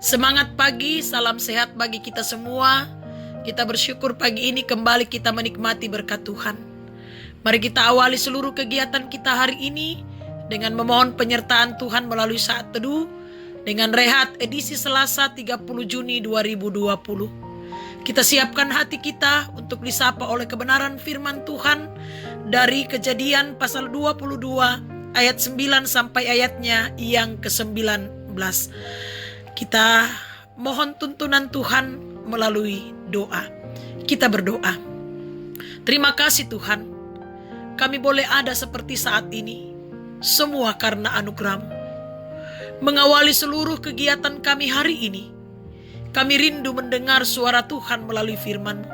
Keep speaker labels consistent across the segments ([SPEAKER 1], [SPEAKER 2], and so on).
[SPEAKER 1] Semangat pagi, salam sehat bagi kita semua. Kita bersyukur pagi ini kembali kita menikmati berkat Tuhan. Mari kita awali seluruh kegiatan kita hari ini dengan memohon penyertaan Tuhan melalui saat teduh dengan rehat edisi Selasa 30 Juni 2020. Kita siapkan hati kita untuk disapa oleh kebenaran firman Tuhan dari Kejadian pasal 22 ayat 9 sampai ayatnya yang ke-19. Kita mohon tuntunan Tuhan melalui doa. Kita berdoa. Terima kasih Tuhan, kami boleh ada seperti saat ini, semua karena anugerah-Mu. Mengawali seluruh kegiatan kami hari ini, kami rindu mendengar suara Tuhan melalui firman-Mu.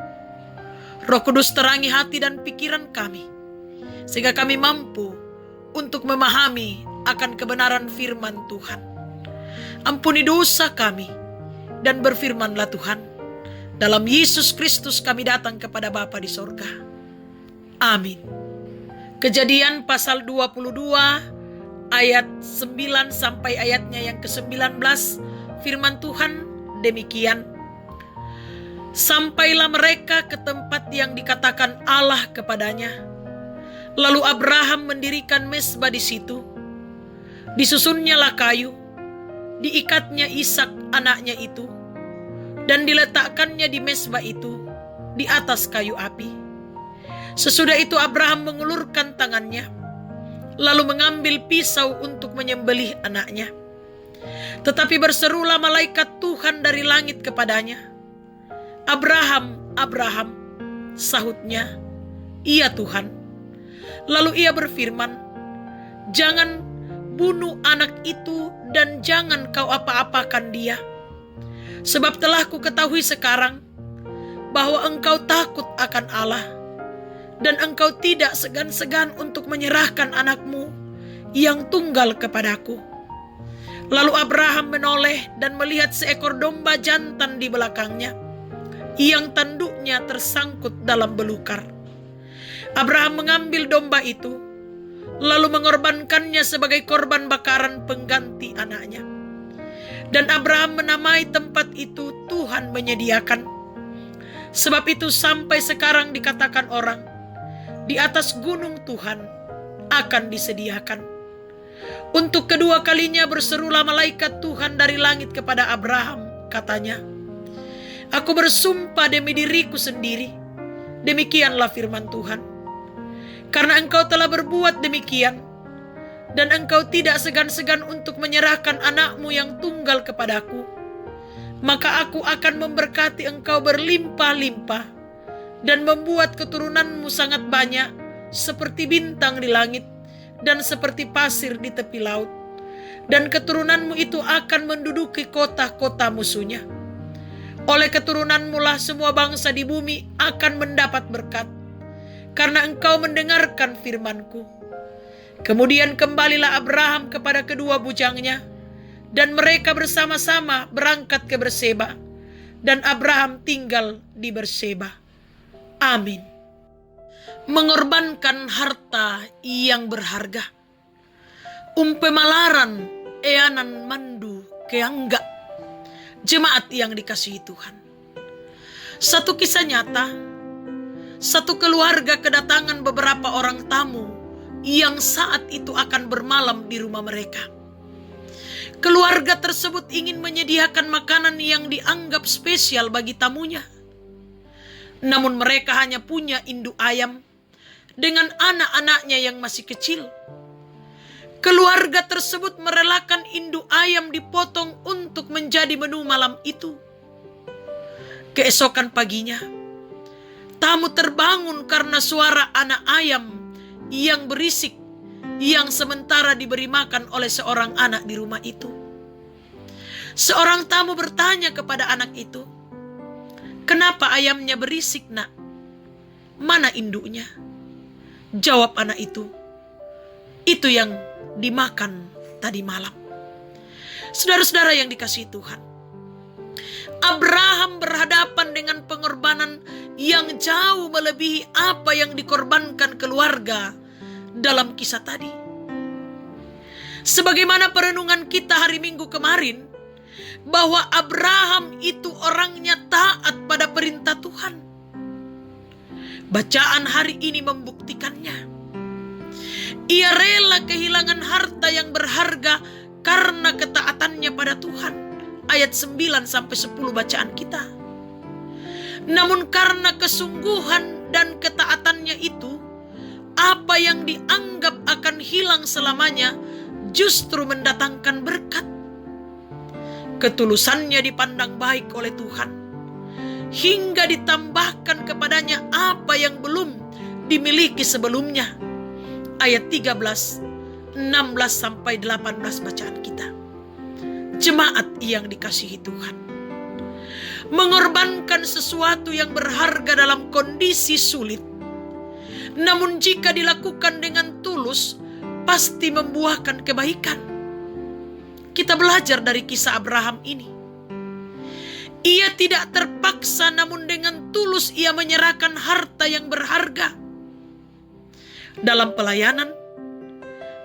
[SPEAKER 1] Roh Kudus terangi hati dan pikiran kami, sehingga kami mampu untuk memahami akan kebenaran firman Tuhan. Ampuni dosa kami dan berfirmanlah Tuhan. Dalam Yesus Kristus kami datang kepada Bapa di sorga. Amin. Kejadian pasal 22 ayat 9 sampai ayatnya yang ke-19. Firman Tuhan demikian. Sampailah mereka ke tempat yang dikatakan Allah kepadanya. Lalu Abraham mendirikan mezbah di situ. Disusunnyalah kayu, diikatnya Ishak anaknya itu, dan diletakkannya di mezbah itu di atas kayu api. Sesudah itu Abraham mengulurkan tangannya, lalu mengambil pisau untuk menyembelih anaknya. Tetapi berserulah malaikat Tuhan dari langit kepadanya. Abraham, Abraham, sahutnya, iya Tuhan. Lalu ia berfirman, jangan bunuh anak itu dan jangan kau apa-apakan dia. Sebab telah ku ketahui sekarang bahwa engkau takut akan Allah dan engkau tidak segan-segan untuk menyerahkan anakmu yang tunggal kepadaku. Lalu Abraham menoleh dan melihat seekor domba jantan di belakangnya yang tanduknya tersangkut dalam belukar. Abraham mengambil domba itu lalu mengorbankannya sebagai korban bakaran pengganti anaknya. Dan Abraham menamai tempat itu Tuhan menyediakan. Sebab itu sampai sekarang dikatakan orang, di atas gunung Tuhan akan disediakan. Untuk kedua kalinya berserulah malaikat Tuhan dari langit kepada Abraham, katanya, aku bersumpah demi diriku sendiri, demikianlah firman Tuhan. Karena engkau telah berbuat demikian, dan engkau tidak segan-segan untuk menyerahkan anakmu yang tunggal kepadaku, maka aku akan memberkati engkau berlimpah-limpah, dan membuat keturunanmu sangat banyak, seperti bintang di langit, dan seperti pasir di tepi laut. Dan keturunanmu itu akan menduduki kota-kota musuhnya. Oleh keturunanmu lah semua bangsa di bumi akan mendapat berkat, karena engkau mendengarkan firman-Ku. Kemudian kembalilah Abraham kepada kedua bujangnya, dan mereka bersama-sama berangkat ke Berseba, dan Abraham tinggal di Berseba. Amin. Mengorbankan harta yang berharga. Umpemalaran eanan mandu keangga. Jemaat yang dikasihi Tuhan. Satu kisah nyata. Satu keluarga kedatangan beberapa orang tamu yang saat itu akan bermalam di rumah mereka. Keluarga tersebut ingin menyediakan makanan yang dianggap spesial bagi tamunya. Namun mereka hanya punya induk ayam dengan anak-anaknya yang masih kecil. Keluarga tersebut merelakan induk ayam dipotong untuk menjadi menu malam itu. Keesokan paginya, tamu terbangun karena suara anak ayam yang berisik yang sementara diberi makan oleh seorang anak di rumah itu. Seorang tamu bertanya kepada anak itu, kenapa ayamnya berisik, nak? Mana induknya? Jawab anak itu yang dimakan tadi malam. Saudara-saudara yang dikasihi Tuhan, Abraham berhadapan dengan pengorbanan yang jauh melebihi apa yang dikorbankan keluarga dalam kisah tadi. Sebagaimana perenungan kita hari Minggu kemarin, bahwa Abraham itu orangnya taat pada perintah Tuhan. Bacaan hari ini membuktikannya. Ia rela kehilangan harta yang berharga karena ketaatannya pada Tuhan. Ayat 9-10 bacaan kita. Namun karena kesungguhan dan ketaatannya itu, apa yang dianggap akan hilang selamanya justru mendatangkan berkat. Ketulusannya dipandang baik oleh Tuhan, hingga ditambahkan kepadanya apa yang belum dimiliki sebelumnya. Ayat 13, 16-18 bacaan kita. Jemaat yang dikasihi Tuhan, mengorbankan sesuatu yang berharga dalam kondisi sulit, namun jika dilakukan dengan tulus, pasti membuahkan kebaikan. Kita belajar dari kisah Abraham ini. Ia tidak terpaksa, namun dengan tulus ia menyerahkan harta yang berharga. Dalam pelayanan,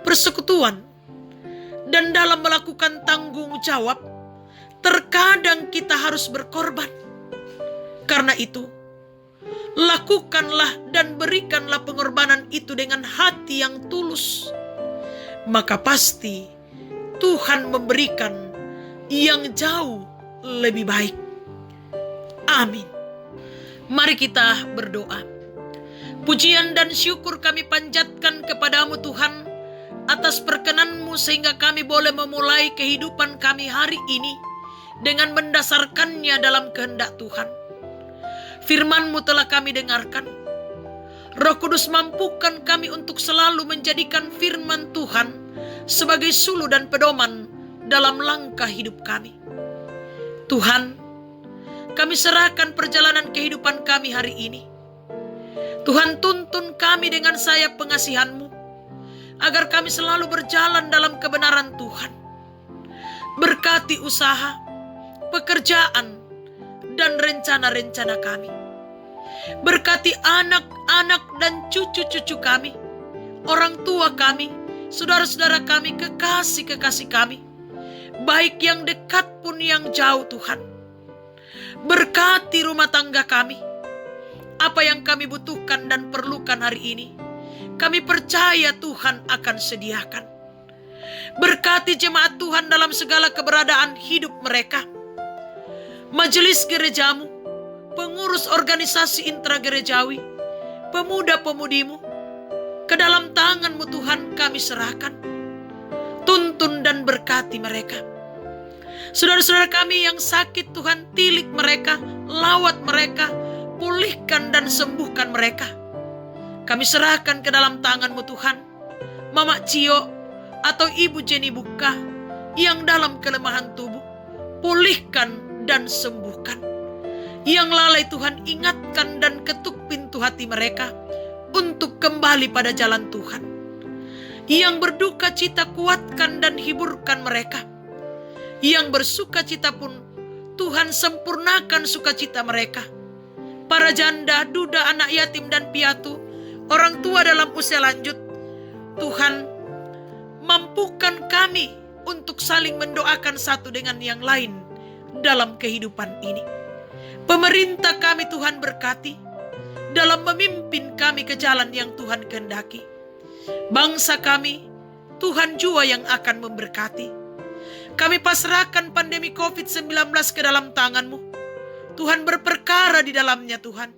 [SPEAKER 1] persekutuan, dan dalam melakukan tanggung jawab, terkadang kita harus berkorban. Karena itu, lakukanlah dan berikanlah pengorbanan itu dengan hati yang tulus. Maka pasti Tuhan memberikan yang jauh lebih baik. Amin. Mari kita berdoa. Pujian dan syukur kami panjatkan kepadamu Tuhan, atas perkenan-Mu sehingga kami boleh memulai kehidupan kami hari ini dengan mendasarkannya dalam kehendak Tuhan. Firman-Mu telah kami dengarkan. Roh Kudus, mampukan kami untuk selalu menjadikan firman Tuhan sebagai suluh dan pedoman dalam langkah hidup kami. Tuhan, kami serahkan perjalanan kehidupan kami hari ini. Tuhan, tuntun kami dengan sayap pengasihan-Mu, agar kami selalu berjalan dalam kebenaran Tuhan. Berkati usaha, pekerjaan, dan rencana-rencana kami. Berkati anak-anak dan cucu-cucu kami, orang tua kami, saudara-saudara kami, kekasih-kekasih kami, baik yang dekat pun yang jauh Tuhan. Berkati rumah tangga kami. Apa yang kami butuhkan dan perlukan hari ini, kami percaya Tuhan akan sediakan. Berkati jemaat Tuhan dalam segala keberadaan hidup mereka. Majelis gerejamu, pengurus organisasi intragerejawi, pemuda-pemudimu, ke dalam tangan-Mu Tuhan kami serahkan. Tuntun dan berkati mereka. Saudara-saudara kami yang sakit Tuhan, tilik mereka, lawat mereka, pulihkan dan sembuhkan mereka. Kami serahkan ke dalam tangan-Mu Tuhan, Mama Cio atau Ibu Jenny Buka yang dalam kelemahan tubuh, pulihkan dan sembuhkan. Yang lalai Tuhan, ingatkan dan ketuk pintu hati mereka untuk kembali pada jalan Tuhan. Yang berduka cita, kuatkan dan hiburkan mereka. Yang bersuka cita pun Tuhan, sempurnakan sukacita mereka. Para janda, duda, anak yatim dan piatu, orang tua dalam usia lanjut, Tuhan, mampukan kami untuk saling mendoakan satu dengan yang lain dalam kehidupan ini. Pemerintah kami Tuhan berkati dalam memimpin kami ke jalan yang Tuhan kehendaki. Bangsa kami Tuhan jua yang akan memberkati. Kami pasrahkan pandemi COVID-19 ke dalam tangan-Mu. Tuhan, berperkara di dalamnya Tuhan.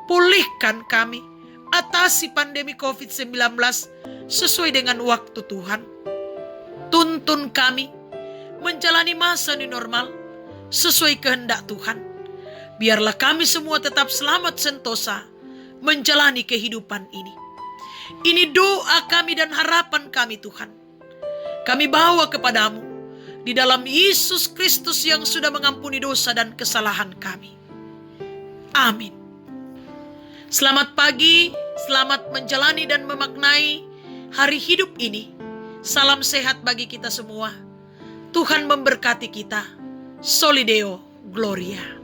[SPEAKER 1] Pulihkan kami, atasi pandemi COVID-19 sesuai dengan waktu Tuhan. Tuntun kami menjalani masa new normal sesuai kehendak Tuhan. Biarlah kami semua tetap selamat sentosa menjalani kehidupan ini. Ini doa kami dan harapan kami Tuhan. Kami bawa kepadamu di dalam Yesus Kristus yang sudah mengampuni dosa dan kesalahan kami. Amin. Selamat pagi, selamat menjalani dan memaknai hari hidup ini. Salam sehat bagi kita semua. Tuhan memberkati kita. Soli Deo Gloria.